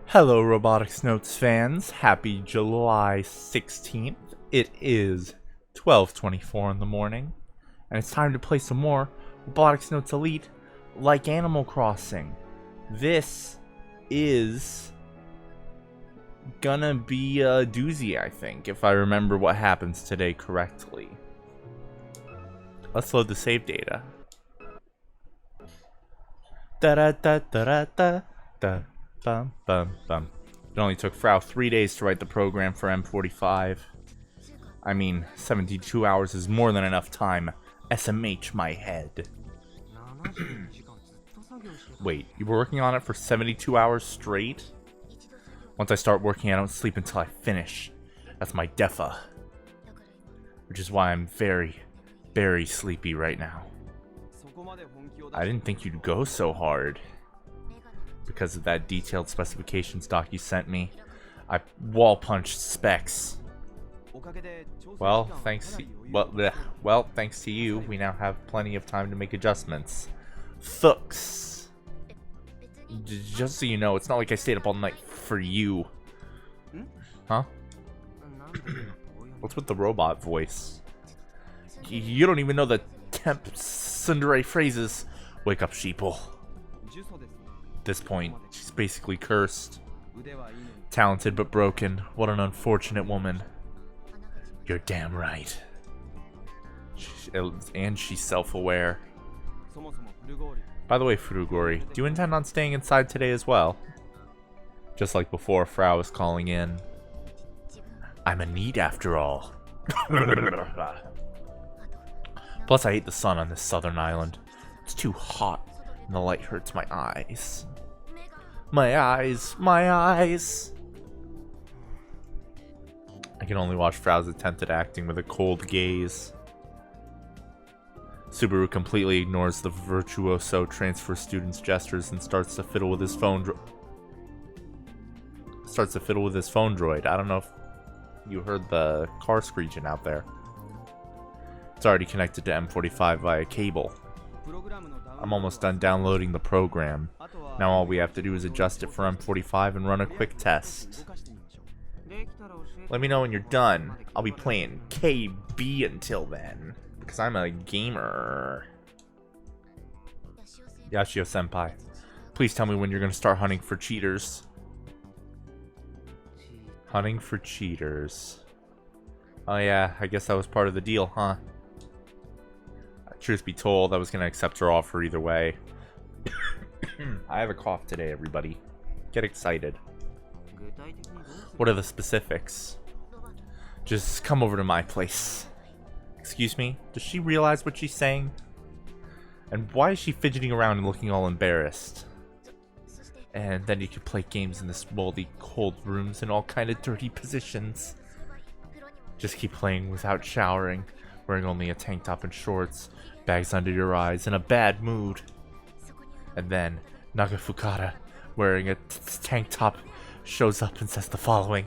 Hello, Robotics Notes fans. Happy July 16th. It is 12:24 in the morning, and it's time to play some more Robotics Notes Elite like Animal Crossing. This is gonna be a doozy, I think, if I remember what happens today correctly. Let's load the save data. Da-da-da-da-da-da. Bum, bum, bum. It only took Frau 3 days to write the program for M45. I mean, 72 hours is more than enough time. SMH my head. Wait, you were working on it for 72 hours straight? Once I start working, I don't sleep until I finish. That's my defa. Which is why I'm very, very sleepy right now. I didn't think you'd go so hard. Because of that detailed specifications doc you sent me, I wall punched specs. Well, thanks to you, we now have plenty of time to make adjustments. Thucks. Just so you know, it's not like I stayed up all night for you. Huh? What's with the robot voice? You don't even know the temp tsundere phrases. Wake up, sheeple. At this point, she's basically cursed. Talented but broken. What an unfortunate woman. You're damn right. And she's self-aware. By the way, Furugori, do you intend on staying inside today as well? Just like before, Frau was calling in. I'm a need after all. Plus, I hate the sun on this southern island. It's too hot, and the light hurts my eyes. My eyes, my eyes. I can only watch Frau's attempted acting with a cold gaze. Subaru completely ignores the virtuoso transfer student's gestures and starts to fiddle with his phone droid. I don't know if you heard the car screeching out there. It's already connected to M45 via cable. I'm almost done downloading the program. Now all we have to do is adjust it for M45 and run a quick test. Let me know when you're done. I'll be playing KB until then, because I'm a gamer. Yashio-senpai, please tell me when you're going to start hunting for cheaters. Hunting for cheaters. Oh yeah, I guess that was part of the deal, huh? Truth be told, I was going to accept her offer either way. I have a cough today, everybody. Get excited. What are the specifics? Just come over to my place. Excuse me? Does she realize what she's saying? And why is she fidgeting around and looking all embarrassed? And then you can play games in this moldy, cold rooms in all kind of dirty positions. Just keep playing without showering, wearing only a tank top and shorts, bags under your eyes, in a bad mood. And then Nagafukara, wearing a tank top, shows up and says the following.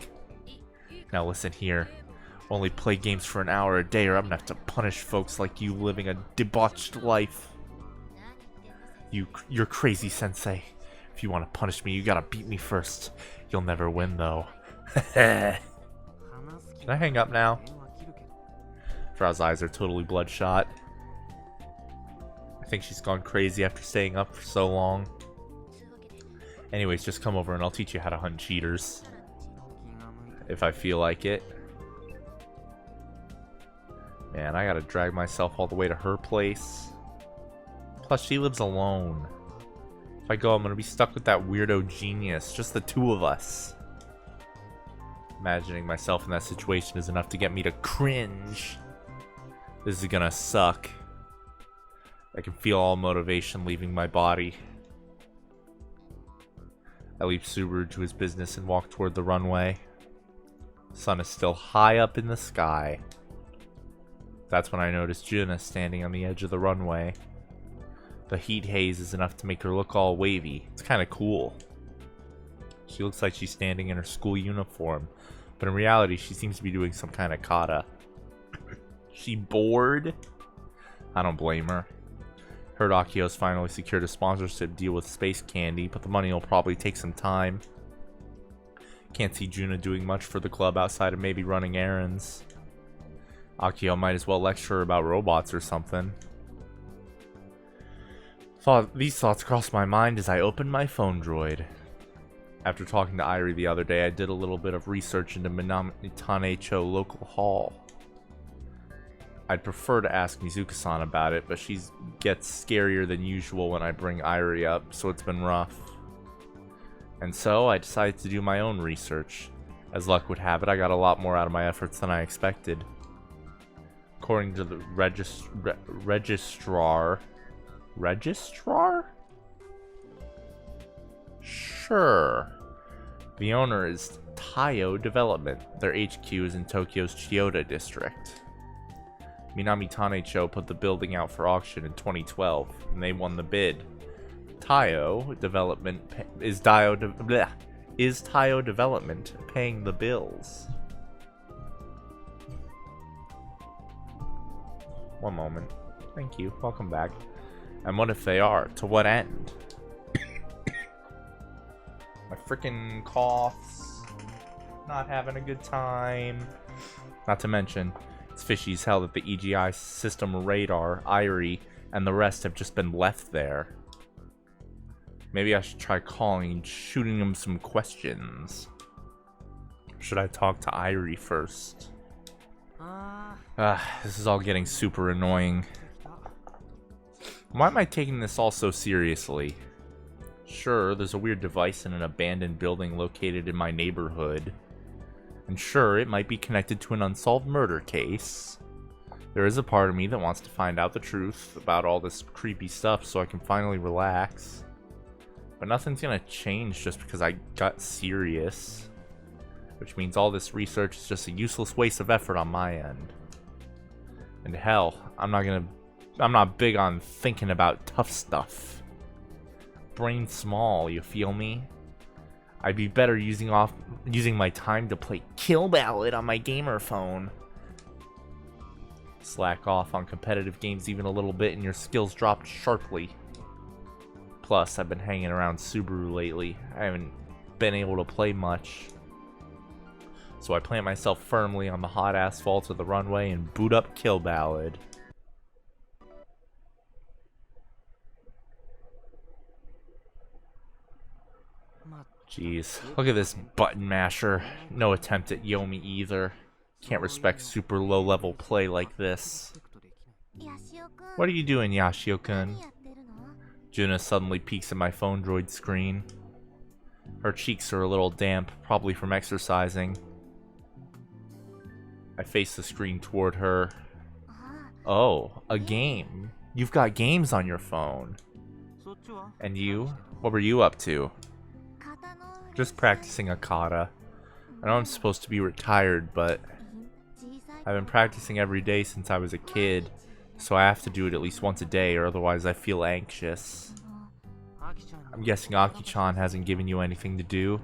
Now listen here. Only play games for an hour a day or I'm gonna have to punish folks like you living a debauched life. You're crazy, sensei. If you want to punish me, you gotta beat me first. You'll never win, though. Can I hang up now? Frau's eyes are totally bloodshot. I think she's gone crazy after staying up for so long. Anyways, just come over and I'll teach you how to hunt cheaters. If I feel like it. Man, I gotta drag myself all the way to her place. Plus, she lives alone. If I go, I'm gonna be stuck with that weirdo genius. Just the two of us. Imagining myself in that situation is enough to get me to cringe. This is gonna suck. I can feel all motivation leaving my body. I leave Subaru to his business and walk toward the runway. The sun is still high up in the sky. That's when I notice Juna standing on the edge of the runway. The heat haze is enough to make her look all wavy. It's kind of cool. She looks like she's standing in her school uniform, but in reality she seems to be doing some kind of kata. She bored? I don't blame her. Heard Akio's finally secured a sponsorship deal with Space Candy, but the money will probably take some time. Can't see Juna doing much for the club outside of maybe running errands. Akio might as well lecture her about robots or something. These thoughts crossed my mind as I opened my phone droid. After talking to Irie the other day, I did a little bit of research into Minami-Tanecho local hall. I'd prefer to ask Mizuka-san about it, but she gets scarier than usual when I bring Irie up, so it's been rough. And so, I decided to do my own research. As luck would have it, I got a lot more out of my efforts than I expected. According to the registrar? Sure. The owner is Taiyo Development. Their HQ is in Tokyo's Chiyoda district. Minami Tanecho put the building out for auction in 2012, and they won the bid. Taiyo Development is Taiyo Development paying the bills? One moment. Thank you. Welcome back. And what if they are? To what end? My freaking coughs. Not having a good time. Not to mention, it's fishy as hell that the EGI system radar, Irie, and the rest have just been left there. Maybe I should try calling and shooting him some questions. Should I talk to Irie first? This is all getting super annoying. Why am I taking this all so seriously? Sure, there's a weird device in an abandoned building located in my neighborhood. And sure, it might be connected to an unsolved murder case. There is a part of me that wants to find out the truth about all this creepy stuff so I can finally relax. But nothing's gonna change just because I got serious. Which means all this research is just a useless waste of effort on my end. And hell, I'm not big on thinking about tough stuff. Brain small, you feel me? I'd be better using my time to play Kill Ballad on my gamer phone. Slack off on competitive games even a little bit and your skills drop sharply. Plus, I've been hanging around Subaru lately. I haven't been able to play much. So I plant myself firmly on the hot asphalt of the runway and boot up Kill Ballad. Jeez, look at this button masher. No attempt at Yomi either. Can't respect super low level play like this. What are you doing, Yashio-kun? Juna suddenly peeks at my phone droid screen. Her cheeks are a little damp, probably from exercising. I face the screen toward her. Oh, a game. You've got games on your phone. And you? What were you up to? Just practicing a kata. I know I'm supposed to be retired, but I've been practicing every day since I was a kid, so I have to do it at least once a day, or otherwise I feel anxious. I'm guessing Aki-chan hasn't given you anything to do?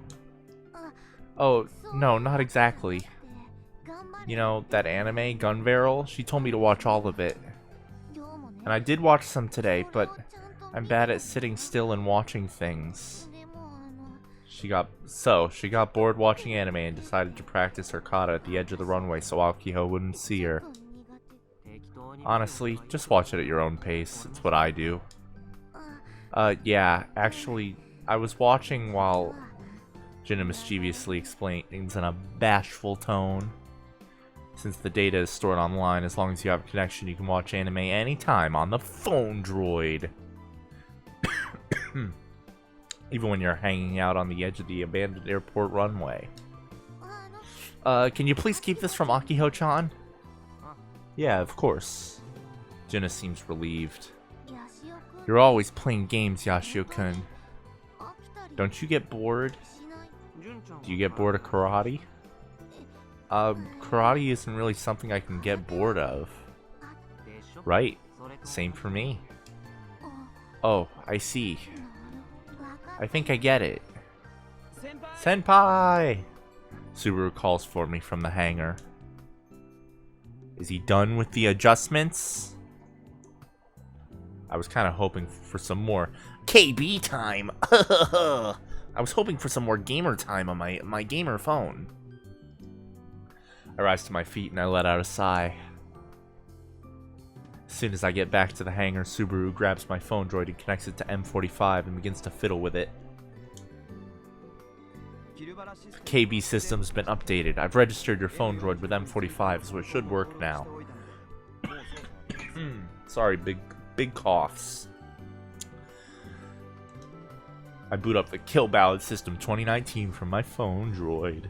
Oh, no, not exactly. You know, that anime, Gun Barrel? She told me to watch all of it. And I did watch some today, but I'm bad at sitting still and watching things. She got bored watching anime and decided to practice her kata at the edge of the runway so Akiho wouldn't see her. Honestly, just watch it at your own pace. It's what I do. Yeah, actually, I was watching while Juna mischievously explains in a bashful tone. Since the data is stored online, as long as you have a connection, you can watch anime anytime on the phone droid. Even when you're hanging out on the edge of the abandoned airport runway. Can you please keep this from Akiho-chan? Yeah, of course. Juna seems relieved. You're always playing games, Yashio-kun. Don't you get bored? Do you get bored of karate? Karate isn't really something I can get bored of. Right. Same for me. Oh, I see. I think I get it. Senpai! Subaru calls for me from the hangar. Is he done with the adjustments? I was kind of hoping for some more KB time. I was hoping for some more gamer time on my gamer phone. I rise to my feet and I let out a sigh. As soon as I get back to the hangar, Subaru grabs my phone droid and connects it to M45 and begins to fiddle with it. The KB system's been updated. I've registered your phone droid with M45, so it should work now. Sorry, big coughs. I boot up the Kill Ballad System 2019 from my phone droid.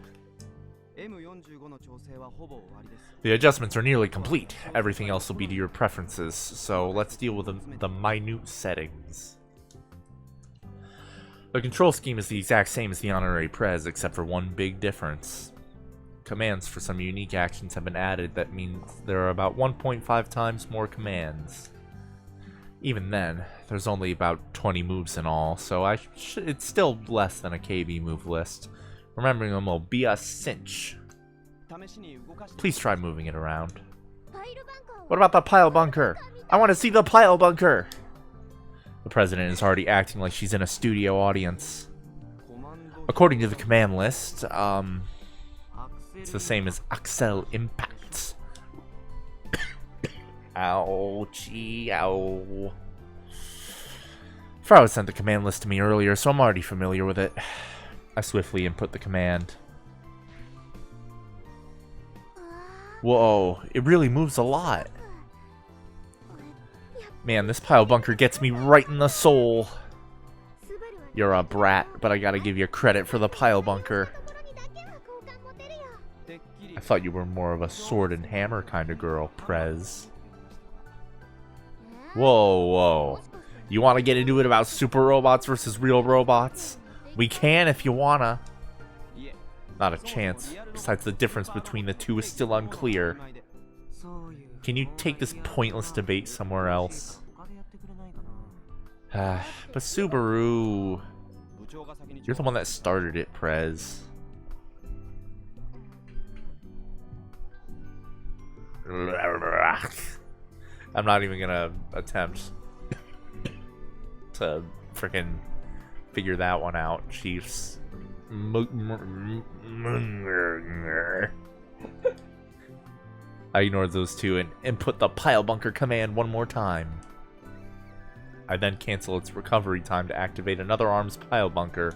The adjustments are nearly complete. Everything else will be to your preferences, so let's deal with the minute settings. The control scheme is the exact same as the Honorary Prez, except for one big difference. Commands for some unique actions have been added. That means there are about 1.5 times more commands. Even then, there's only about 20 moves in all, so it's still less than a KB move list. Remembering them will be a cinch. Please try moving it around. What about the pile bunker? I want to see the pile bunker! The president is already acting like she's in a studio audience. According to the command list, it's the same as Axel Impacts. Ouchie, ow. Frau sent the command list to me earlier, so I'm already familiar with it. I swiftly input the command. Whoa, it really moves a lot. Man, this pile bunker gets me right in the soul. You're a brat, but I gotta give you credit for the pile bunker. I thought you were more of a sword and hammer kind of girl, Prez. Whoa, whoa. You want to get into it about super robots versus real robots? We can if you wanna. Not a chance. Besides, the difference between the two is still unclear. Can you take this pointless debate somewhere else? But Subaru... You're the one that started it, Prez. I'm not even gonna attempt to frickin' figure that one out, Chiefs. I ignored those two and input the pile bunker command one more time. I then cancel its recovery time to activate another arms pile bunker.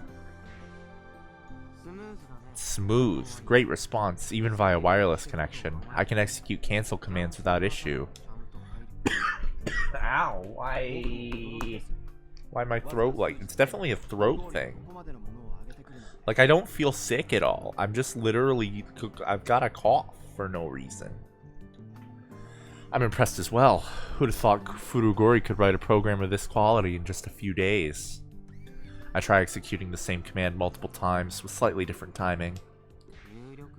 Smooth. Great response, even via wireless connection. I can execute cancel commands without issue. Ow, why my throat like... It's definitely a throat thing. Like, I don't feel sick at all. I'm just literally... I've got a cough for no reason. I'm impressed as well. Who'd have thought Furugori could write a program of this quality in just a few days? I try executing the same command multiple times with slightly different timing.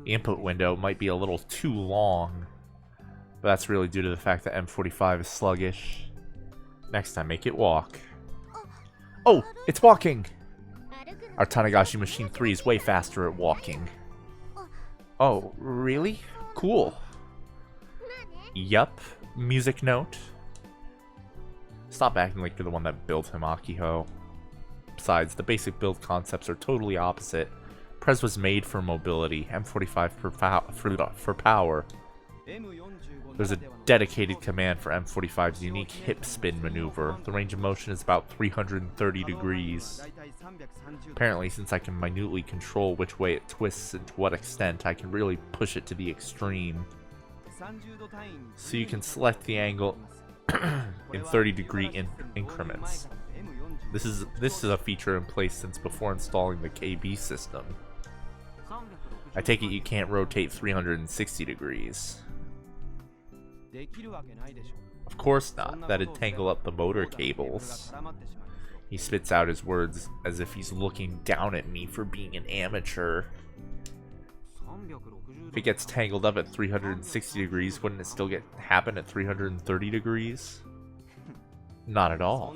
The input window might be a little too long, but that's really due to the fact that M45 is sluggish. Next time, make it walk. Oh, it's walking! Our Tanagashi Machine 3 is way faster at walking. Oh, really? Cool. Yup. Music note. Stop acting like you're the one that built him, Akiho. Besides, the basic build concepts are totally opposite. Prez was made for mobility, M45 for power. There's a dedicated command for M45's unique hip spin maneuver. The range of motion is about 330 degrees. Apparently, since I can minutely control which way it twists and to what extent, I can really push it to the extreme. So you can select the angle in 30-degree increments. This is a feature in place since before installing the KB system. I take it you can't rotate 360 degrees. Of course not. That'd tangle up the motor cables. He spits out his words as if he's looking down at me for being an amateur. If it gets tangled up at 360 degrees, wouldn't it still happen at 330 degrees? Not at all.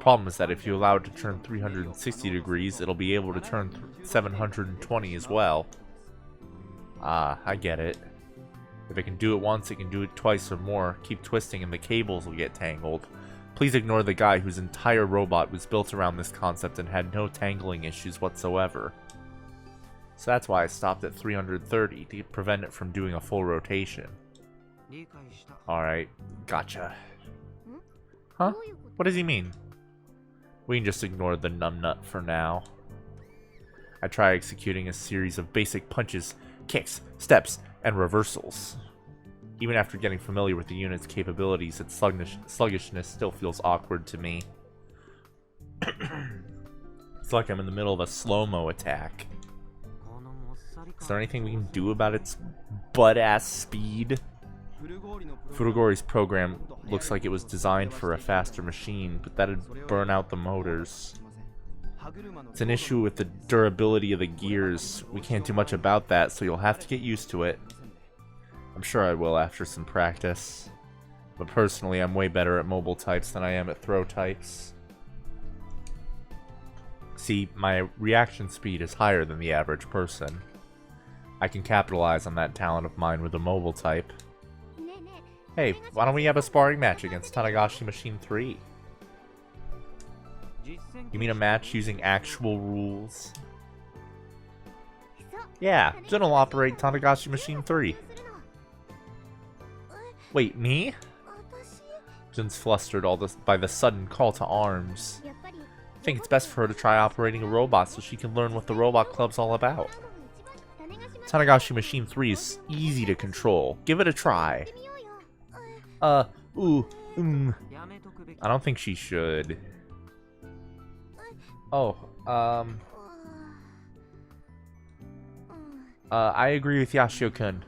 Problem is that if you allow it to turn 360 degrees, it'll be able to turn 720 as well. Ah, I get it. If it can do it once, it can do it twice or more. Keep twisting and the cables will get tangled. Please ignore the guy whose entire robot was built around this concept and had no tangling issues whatsoever. So that's why I stopped at 330 to prevent it from doing a full rotation. Alright, gotcha. Huh? What does he mean? We can just ignore the numbnut for now. I try executing a series of basic punches, kicks, steps, and reversals. Even after getting familiar with the unit's capabilities, its sluggishness still feels awkward to me. It's like I'm in the middle of a slow-mo attack. Is there anything we can do about its butt-ass speed? Furugori's program looks like it was designed for a faster machine, but that'd burn out the motors. It's an issue with the durability of the gears. We can't do much about that, so you'll have to get used to it. I'm sure I will after some practice. But personally, I'm way better at mobile types than I am at throw types. See, my reaction speed is higher than the average person. I can capitalize on that talent of mine with a mobile type. Hey, why don't we have a sparring match against Tanagashi Machine 3? You mean a match using actual rules? Yeah, Jun will operate Tanagashi Machine 3. Wait, me? Jun's flustered by the sudden call to arms. I think it's best for her to try operating a robot so she can learn what the Robot Club's all about. Tanagashi Machine 3 is easy to control. Give it a try. I don't think she should. Oh, I agree with Yashio-kun.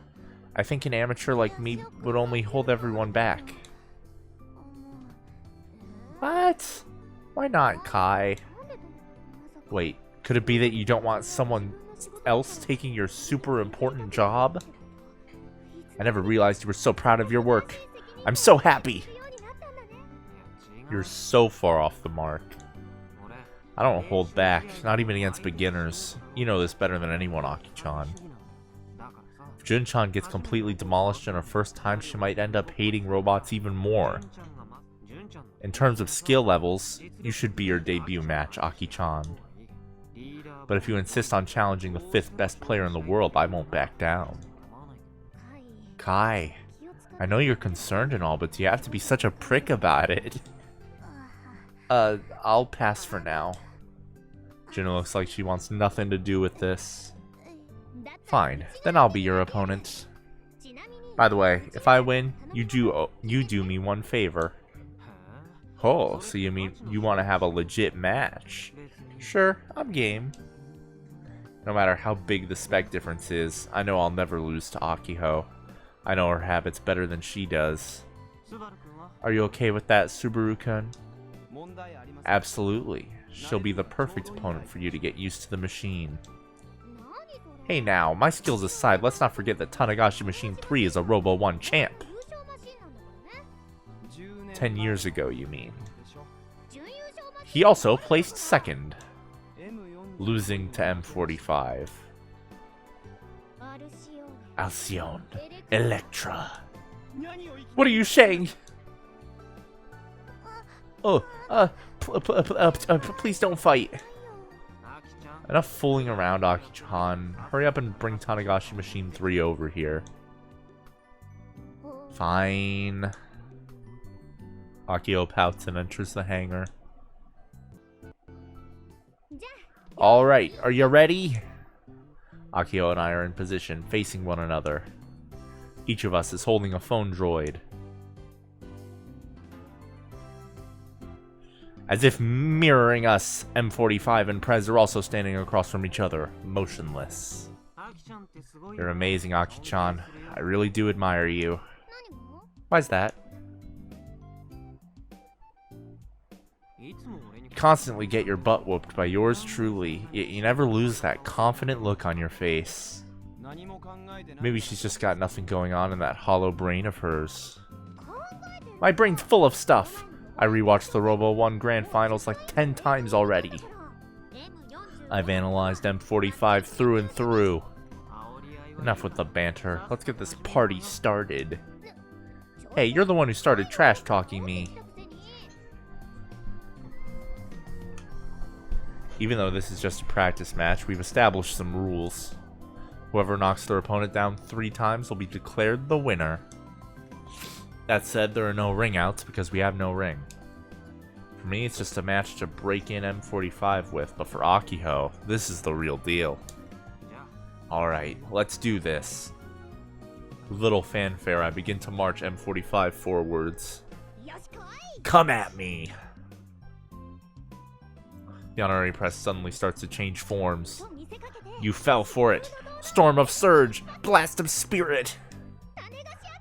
I think an amateur like me would only hold everyone back. What? Why not, Kai? Wait, could it be that you don't want someone else taking your super important job? I never realized you were so proud of your work. I'm so happy! You're so far off the mark. I don't hold back, not even against beginners. You know this better than anyone, Aki-chan. If Jun-chan gets completely demolished in her first time, she might end up hating robots even more. In terms of skill levels, you should be your debut match, Aki-chan. But if you insist on challenging the 5th best player in the world, I won't back down. Kai, I know you're concerned and all, but do you have to be such a prick about it? I'll pass for now. Jun looks like she wants nothing to do with this. Fine, then I'll be your opponent. By the way, if I win, you do me one favor. Oh, so you mean you want to have a legit match? Sure, I'm game. No matter how big the spec difference is, I know I'll never lose to Akiho. I know her habits better than she does. Are you okay with that, Subaru-kun? Absolutely. She'll be the perfect opponent for you to get used to the machine. Hey now, my skills aside, let's not forget that Tanagashi Machine 3 is a Robo 1 champ. 10 years ago, you mean. He also placed second, losing to M45. Alcyon, Electra. What are you saying? Oh, please don't fight. Enough fooling around, Aki-chan. Hurry up and bring Tanagashi Machine 3 over here. Fine. Akio pouts and enters the hangar. Alright, are you ready? Akio and I are in position, facing one another. Each of us is holding a phone droid. As if mirroring us, M45 and Prez are also standing across from each other, motionless. You're amazing, Aki-chan. I really do admire you. Why's that? You constantly get your butt whooped by yours truly, yet you never lose that confident look on your face. Maybe she's just got nothing going on in that hollow brain of hers. My brain's full of stuff. I rewatched the Robo 1 Grand Finals like 10 times already. I've analyzed M45 through and through. Enough with the banter. Let's get this party started. Hey, you're the one who started trash-talking me. Even though this is just a practice match, we've established some rules. Whoever knocks their opponent down 3 times will be declared the winner. That said, there are no ring outs because we have no ring. For me, it's just a match to break in M45 with, but for Akiho, this is the real deal. Alright, let's do this. With little fanfare, I begin to march M45 forwards. Come at me! The honorary press suddenly starts to change forms. You fell for it. Storm of Surge! Blast of Spirit!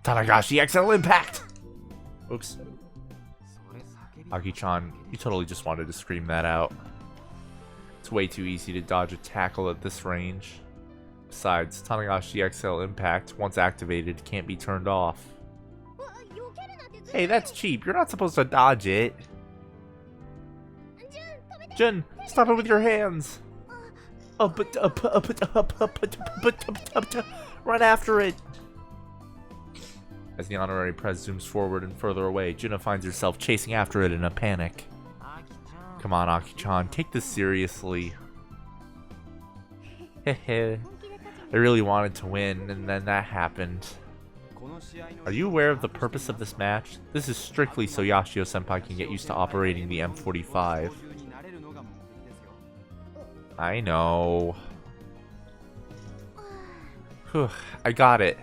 Tanagashi XL Impact! Oops. Aki-chan, you totally just wanted to scream that out. It's way too easy to dodge a tackle at this range. Besides, Tanagashi XL Impact, once activated, can't be turned off. Hey, that's cheap. You're not supposed to dodge it. Jun, stop it with your hands. Run after it. As the honorary press zooms forward and further away, Juna finds herself chasing after it in a panic. Come on, Aki-chan, take this seriously. Hehe. I really wanted to win, and then that happened. Are you aware of the purpose of this match? This is strictly so Yashio-senpai can get used to operating the M45. I know. Whew, I got it.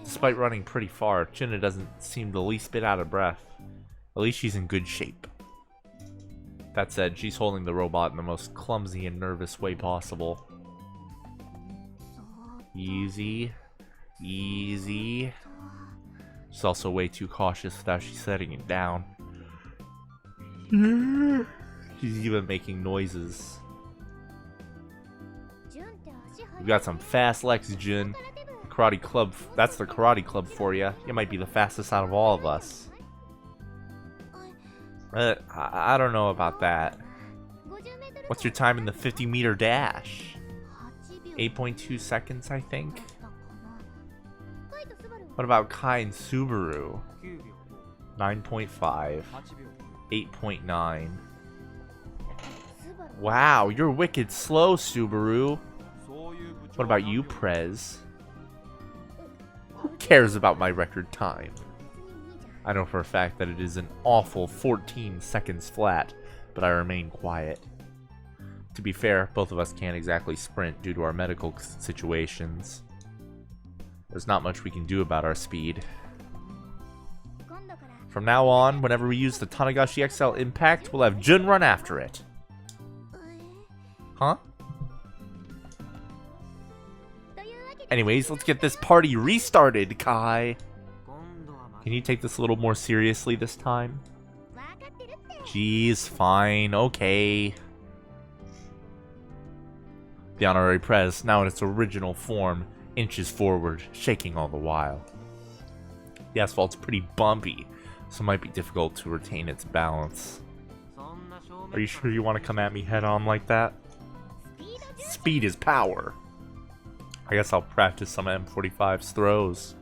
Despite running pretty far, China doesn't seem the least bit out of breath. At least she's in good shape. That said, she's holding the robot in the most clumsy and nervous way possible. Easy. Easy. She's also way too cautious without she's setting it down. She's even making noises. We've got some fast legs, Jun. Karate Club, that's the Karate Club for you. You might be the fastest out of all of us. I don't know about that. What's your time in the 50-meter dash? 8.2 seconds, I think? What about Kai and Subaru? 9.5. 8.9. Wow, you're wicked slow, Subaru. What about you, Prez? Who cares about my record time? I know for a fact that it is an awful 14 seconds flat, but I remain quiet. To be fair, both of us can't exactly sprint due to our medical situations. There's not much we can do about our speed. From now on, whenever we use the Tanagashi XL Impact, we'll have Jun run after it. Huh? Anyways, let's get this party restarted, Kai. Can you take this a little more seriously this time? Jeez, fine, okay. The honorary press, now in its original form, inches forward, shaking all the while. The asphalt's pretty bumpy, so it might be difficult to retain its balance. Are you sure you want to come at me head on like that? Speed is power. I guess I'll practice some M45's throws.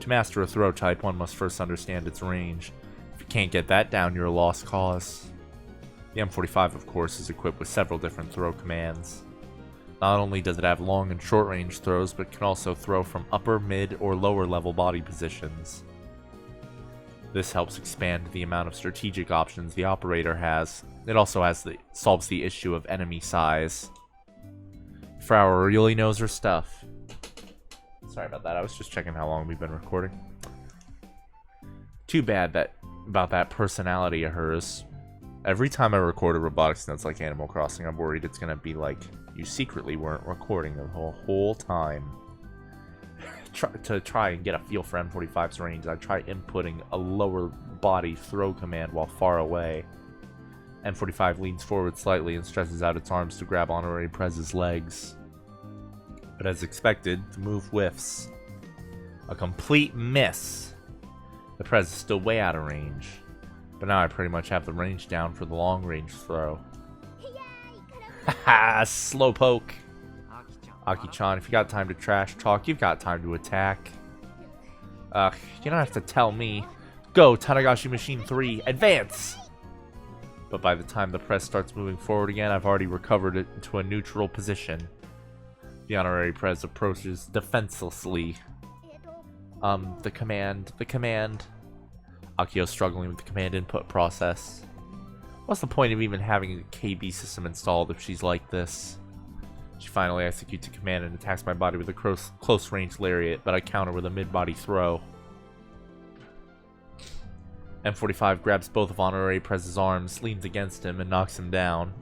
To master a throw type, one must first understand its range. If you can't get that down, you're a lost cause. The M45, of course, is equipped with several different throw commands. Not only does it have long and short range throws, but can also throw from upper, mid, or lower level body positions. This helps expand the amount of strategic options the operator has. It also solves the issue of enemy size. Frauer really knows her stuff. Sorry about that, I was just checking how long we've been recording. Too bad about that personality of hers. Every time I record a Robotics Notes like Animal Crossing, I'm worried it's gonna be like, you secretly weren't recording the whole time. To try and get a feel for M45's range, I try inputting a lower body throw command while far away. M45 leans forward slightly and stretches out its arms to grab Honorary Prez's legs. But as expected, the move whiffs. A complete miss. The Prez is still way out of range. But now I pretty much have the range down for the long range throw. Haha, slowpoke. Aki-chan, if you got time to trash talk, you've got time to attack. You don't have to tell me. Go, Tanagashi Machine 3, advance! But by the time the press starts moving forward again, I've already recovered it into a neutral position. The honorary press approaches defenselessly. The command. Akio's struggling with the command input process. What's the point of even having a KB system installed if she's like this? She finally executes a command and attacks my body with a close-range lariat, but I counter with a mid-body throw. M45 grabs both of Honorary Prez's arms, leans against him, and knocks him down.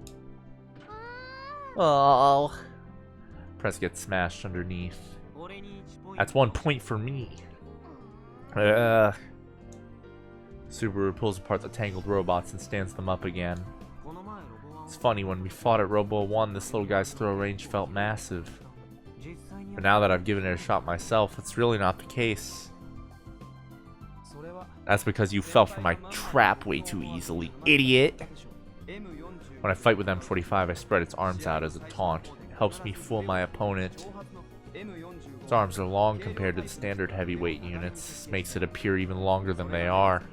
Oh. Prez gets smashed underneath. That's 1 point for me. Subaru pulls apart the tangled robots and stands them up again. It's funny, when we fought at Robo 1, this little guy's throw range felt massive. But now that I've given it a shot myself, it's really not the case. That's because you fell for my trap way too easily, idiot! When I fight with M45, I spread its arms out as a taunt. It helps me fool my opponent. Its arms are long compared to the standard heavyweight units. This makes it appear even longer than they are.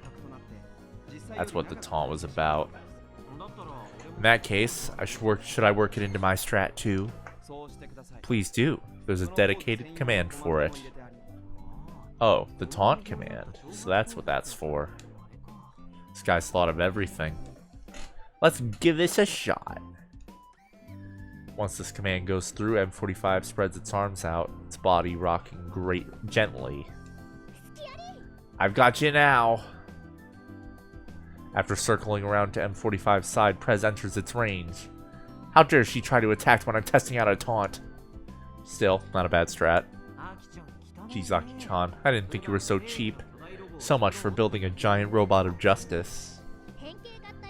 That's what the taunt was about. In that case, should I work it into my strat too? Please do. There's a dedicated command for it. Oh, the taunt command. So that's what that's for. This guy's thought of everything. Let's give this a shot. Once this command goes through, M45 spreads its arms out, its body rocking gently. I've got you now. After circling around to M45's side, Prez enters its range. How dare she try to attack when I'm testing out a taunt? Still, not a bad strat. Geez, Aki-chan, I didn't think you were so cheap. So much for building a giant robot of justice.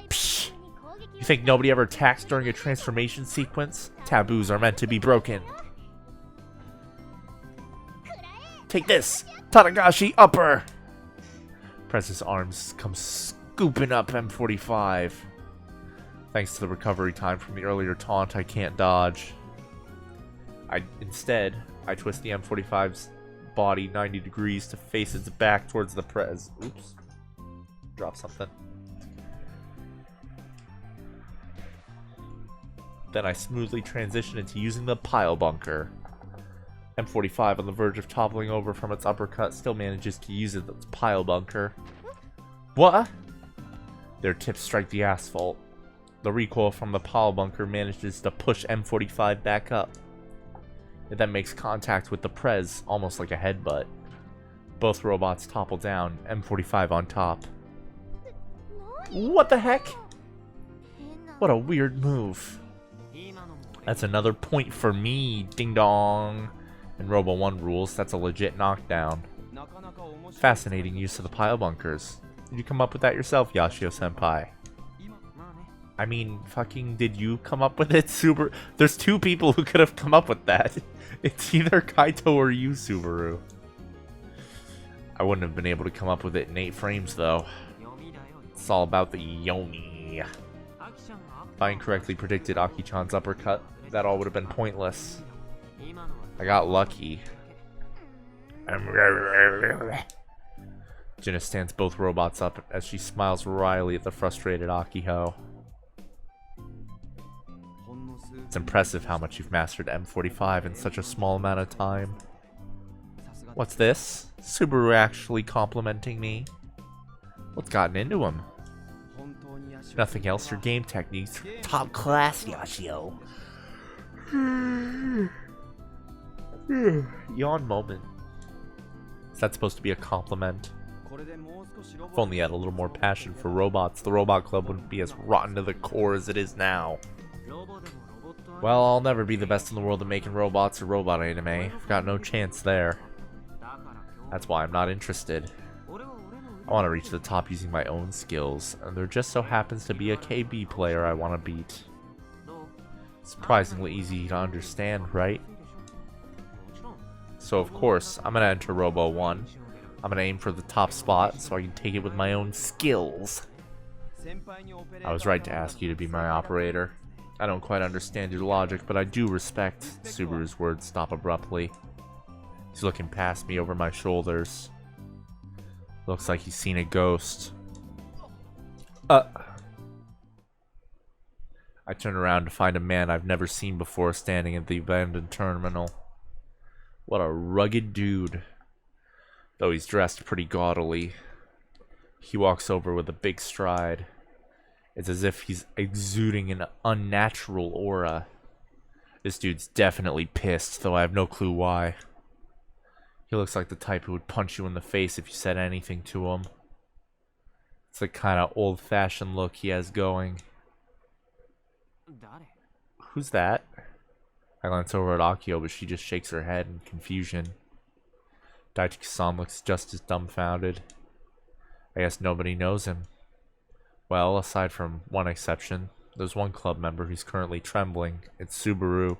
Psh! You think nobody ever attacks during a transformation sequence? Taboos are meant to be broken. Take this! Tadagashi upper! Prez's arms come scooping up M45. Thanks to the recovery time from the earlier taunt, I can't dodge. Instead, I twist the M45's body 90 degrees to face its back towards the Prez. Oops. Drop something. Then I smoothly transition into using the pile bunker. M45, on the verge of toppling over from its uppercut, still manages to use its pile bunker. What? Their tips strike the asphalt. The recoil from the pile bunker manages to push M45 back up. It then makes contact with the Prez, almost like a headbutt. Both robots topple down, M45 on top. What the heck? What a weird move. That's another point for me, ding dong. In Robo 1 rules, that's a legit knockdown. Fascinating use of the pile bunkers. Did you come up with that yourself, Yashio-senpai? I mean, fucking, did you come up with it, Subaru? There's two people who could have come up with that. It's either Kaito or you, Subaru. I wouldn't have been able to come up with it in 8 frames, though. It's all about the Yomi. If I incorrectly predicted Aki-chan's uppercut, that all would have been pointless. I got lucky. Jinna stands both robots up as she smiles wryly at the frustrated Akiho. It's impressive how much you've mastered M45 in such a small amount of time. What's this? Subaru actually complimenting me? What's gotten into him? Nothing else, your game techniques are top class, Yashio. Yawn moment. Is that supposed to be a compliment? If only I had a little more passion for robots, the Robot Club wouldn't be as rotten to the core as it is now. Well, I'll never be the best in the world at making robots or robot anime. I've got no chance there. That's why I'm not interested. I want to reach the top using my own skills, and there just so happens to be a KB player I want to beat. Surprisingly easy to understand, right? So of course, I'm gonna enter Robo 1. I'm gonna aim for the top spot so I can take it with my own skills. I was right to ask you to be my operator. I don't quite understand your logic, but I do respect. Subaru's words stop abruptly. He's looking past me over my shoulders. Looks like he's seen a ghost. I turn around to find a man I've never seen before standing at the abandoned terminal. What a rugged dude. Though he's dressed pretty gaudily. He walks over with a big stride. It's as if he's exuding an unnatural aura. This dude's definitely pissed, though I have no clue why. He looks like the type who would punch you in the face if you said anything to him. It's the kind of old-fashioned look he has going. Who's that? I glance over at Akio, but she just shakes her head in confusion. Daisuke-san looks just as dumbfounded. I guess nobody knows him. Well, aside from one exception, there's one club member who's currently trembling. It's Subaru.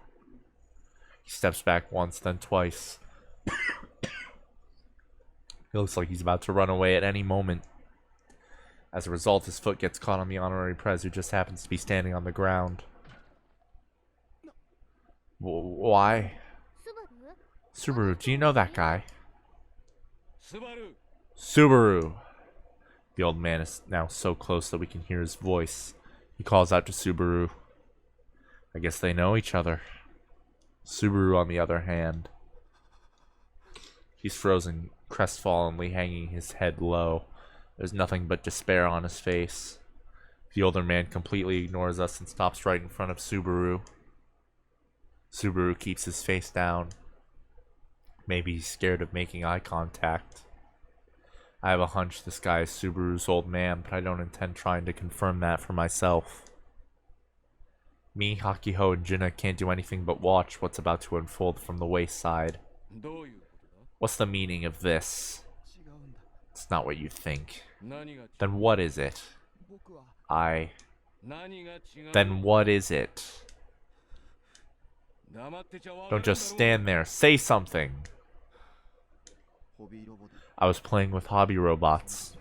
He steps back once, then twice. He looks like he's about to run away at any moment. As a result, his foot gets caught on the honorary prez who just happens to be standing on the ground. Why? Subaru, do you know that guy? Subaru! The old man is now so close that we can hear his voice. He calls out to Subaru. I guess they know each other. Subaru, on the other hand, he's frozen, crestfallenly hanging his head low. There's nothing but despair on his face. The older man completely ignores us and stops right in front of Subaru. Subaru keeps his face down. Maybe he's scared of making eye contact. I have a hunch this guy is Subaru's old man, but I don't intend trying to confirm that for myself. Me, Hakiho, and Jinna can't do anything but watch what's about to unfold from the wayside. What's the meaning of this? It's not what you think. Then what is it? Then what is it? Don't just stand there. Say something. I was playing with hobby robots.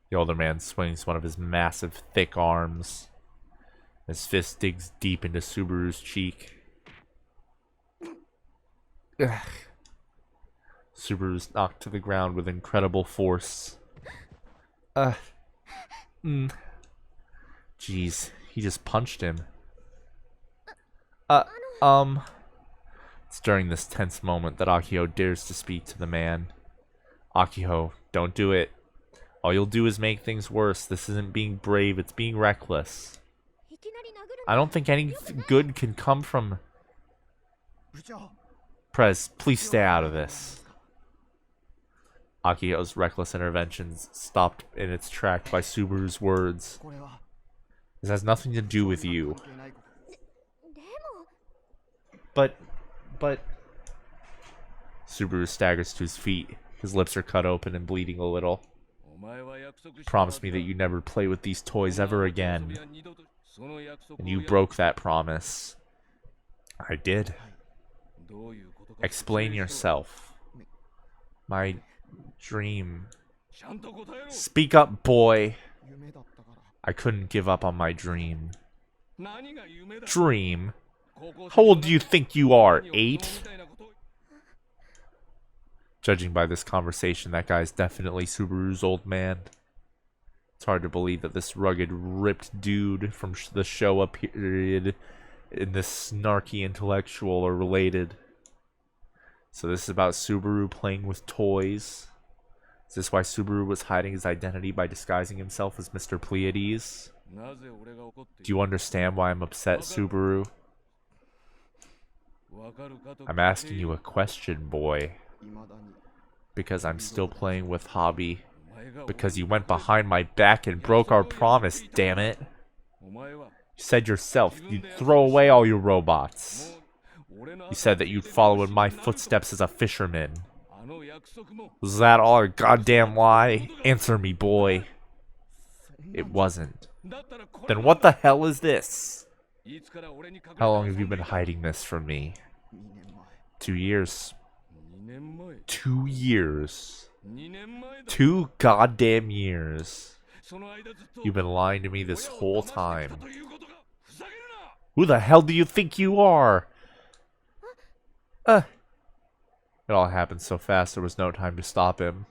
The older man swings one of his massive, thick arms. His fist digs deep into Subaru's cheek. Ugh. Subaru's knocked to the ground with incredible force. Jeez, he just punched him. It's during this tense moment that Akio dares to speak to the man. Akio, don't do it. All you'll do is make things worse. This isn't being brave, it's being reckless. I don't think any good can come from... Prez, please stay out of this. Akio's reckless interventions stopped in its track by Subaru's words. This has nothing to do with you. But... Subaru staggers to his feet. His lips are cut open and bleeding a little. Promise me that you never play with these toys ever again. And you broke that promise. I did. Explain yourself. My dream. Speak up, boy. I couldn't give up on my dream. Dream? How old do you think you are? 8? Judging by this conversation, that guy's definitely Subaru's old man. It's hard to believe that this rugged, ripped dude from the Showa period and this snarky intellectual are related. So this is about Subaru playing with toys. Is this why Subaru was hiding his identity by disguising himself as Mr. Pleiades? Do you understand why I'm upset, Subaru? I'm asking you a question, boy. Because I'm still playing with Hobby. Because you went behind my back and broke our promise, damn it. You said yourself you'd throw away all your robots. You said that you'd follow in my footsteps as a fisherman. Was that all a goddamn lie? Answer me, boy. It wasn't. Then what the hell is this? How long have you been hiding this from me? 2 years. 2 years. 2 goddamn years. You've been lying to me this whole time. Who the hell do you think you are? It all happened so fast there was no time to stop him.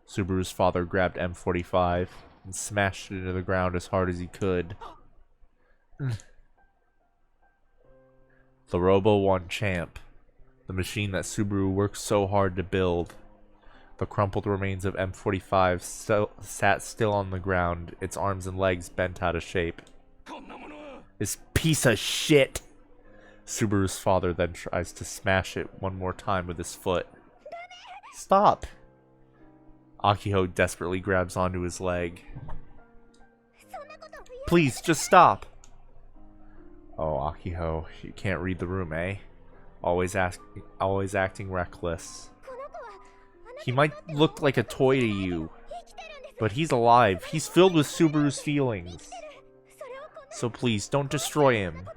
Subaru's father grabbed M45 and smashed it into the ground as hard as he could. The Robo 1 champ. The machine that Subaru worked so hard to build. The crumpled remains of M45 sat still on the ground, its arms and legs bent out of shape. This piece of shit! Subaru's father then tries to smash it one more time with his foot. Stop! Akiho desperately grabs onto his leg. Please, just stop! Oh, Akiho, you can't read the room, eh? Always acting reckless. He might look like a toy to you, but he's alive. He's filled with Subaru's feelings. So please, don't destroy him.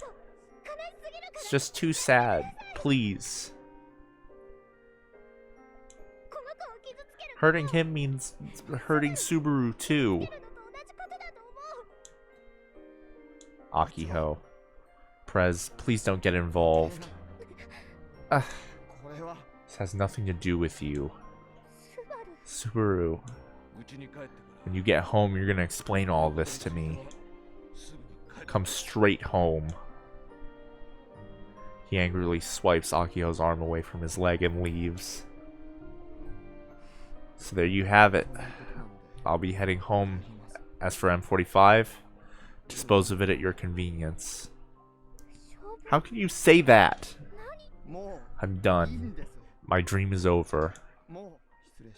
It's just too sad. Please. Hurting him means hurting Subaru too. Akiho. Prez, please don't get involved. This has nothing to do with you. Subaru. When you get home, you're gonna explain all this to me. Come straight home. He angrily swipes Akiho's arm away from his leg and leaves. So there you have it. I'll be heading home. As for M45, dispose of it at your convenience. How can you say that? I'm done. My dream is over.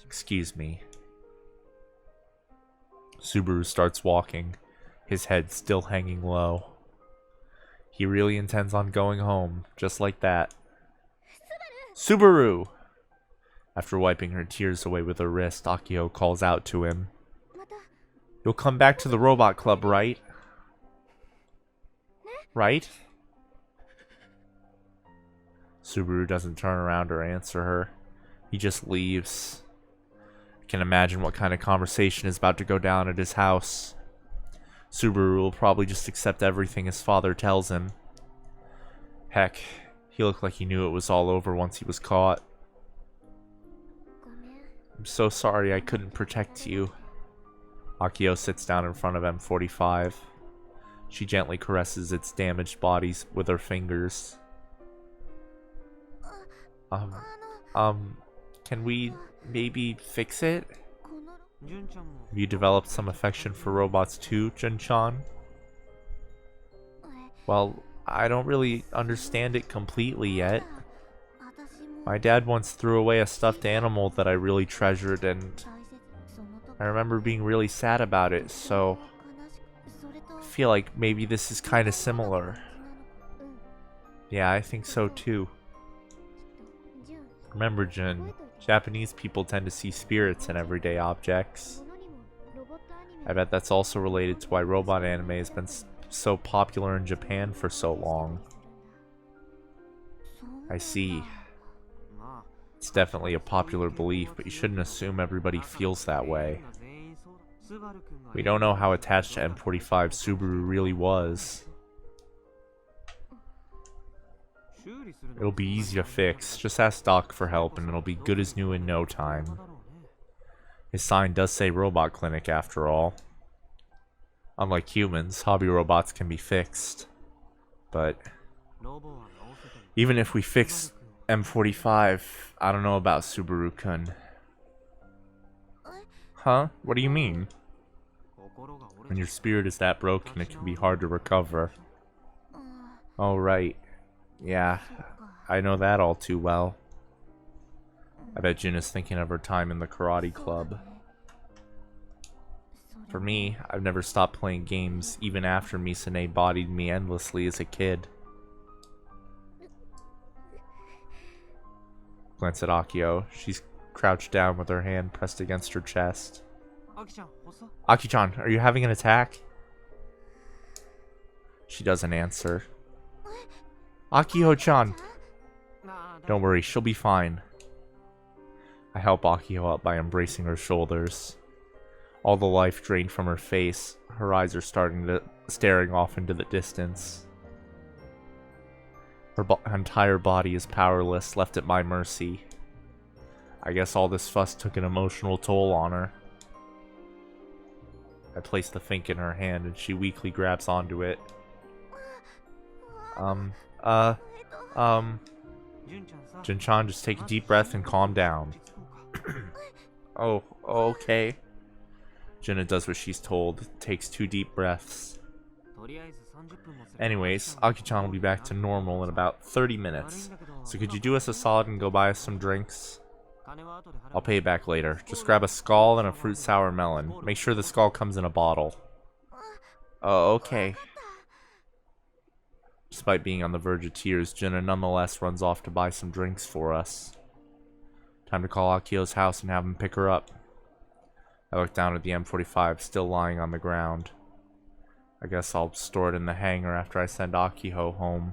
Excuse me. Subaru starts walking, his head still hanging low. He really intends on going home, just like that. Subaru! After wiping her tears away with her wrist, Akiho calls out to him. You'll come back to the robot club, right? Right? Subaru doesn't turn around or answer her. He just leaves. I can imagine what kind of conversation is about to go down at his house. Subaru will probably just accept everything his father tells him. Heck, he looked like he knew it was all over once he was caught. I'm so sorry I couldn't protect you. Akiho sits down in front of M45. She gently caresses its damaged bodies with her fingers. Can we maybe fix it? Have you developed some affection for robots too, Jun-chan? Well, I don't really understand it completely yet. My dad once threw away a stuffed animal that I really treasured, and I remember being really sad about it, so I feel like maybe this is kind of similar. Yeah, I think so too. Remember, Jun, Japanese people tend to see spirits in everyday objects. I bet that's also related to why robot anime has been so popular in Japan for so long. I see. It's definitely a popular belief, but you shouldn't assume everybody feels that way. We don't know how attached to M45 Subaru really was. It'll be easy to fix. Just ask Doc for help and it'll be good as new in no time. His sign does say Robot Clinic after all. Unlike humans, hobby robots can be fixed. But even if we fix M45, I don't know about Subaru-kun. Huh? What do you mean? When your spirit is that broken, it can be hard to recover. Oh, right. Yeah, I know that all too well. I bet Jin is thinking of her time in the karate club. For me, I've never stopped playing games even after Misane bodied me endlessly as a kid. Glance at Akio. She's crouched down with her hand pressed against her chest. Aki-chan, are you having an attack? She doesn't answer. Akiho-chan! Don't worry, she'll be fine. I help Akiho up by embracing her shoulders. All the life drained from her face, her eyes are staring off into the distance. Her entire body is powerless, left at my mercy. I guess all this fuss took an emotional toll on her. I place the Fink in her hand and she weakly grabs onto it. uh, Jin-chan, just take a deep breath and calm down. Oh, okay. Junna does what she's told, takes 2 deep breaths. Anyways, Aki-chan will be back to normal in about 30 minutes. So could you do us a solid and go buy us some drinks? I'll pay you back later. Just grab a skull and a fruit sour melon. Make sure the skull comes in a bottle. Oh, okay. Despite being on the verge of tears, Junna nonetheless runs off to buy some drinks for us. Time to call Akio's house and have him pick her up. I look down at the M45 still lying on the ground. I guess I'll store it in the hangar after I send Akiho home.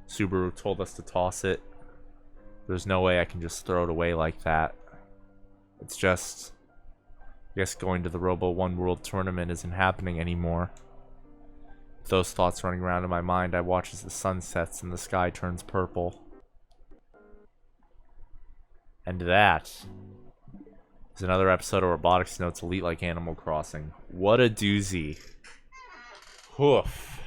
Subaru told us to toss it. There's no way I can just throw it away like that. It's just... I guess going to the Robo 1 World Tournament isn't happening anymore. With those thoughts running around in my mind, I watch as the sun sets and the sky turns purple. And that is another episode of Robotics Notes Elite like Animal Crossing. What a doozy. Woof.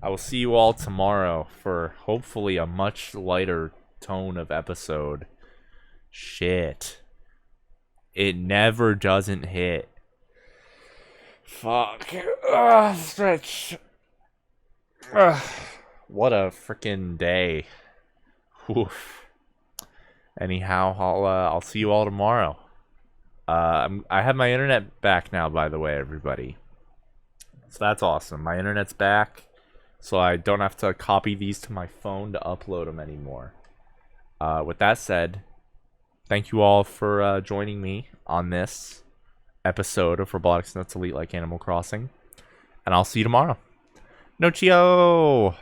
I will see you all tomorrow for hopefully a much lighter tone of episode. Shit. It never doesn't hit. Fuck. Stretch. What a freaking day. Woof. Anyhow, I'll see you all tomorrow. I have my internet back now, by the way, everybody. So that's awesome. My internet's back, so I don't have to copy these to my phone to upload them anymore. With that said, thank you all for joining me on this episode of Robotics Notes Elite like Animal Crossing, and I'll see you tomorrow. Nochio!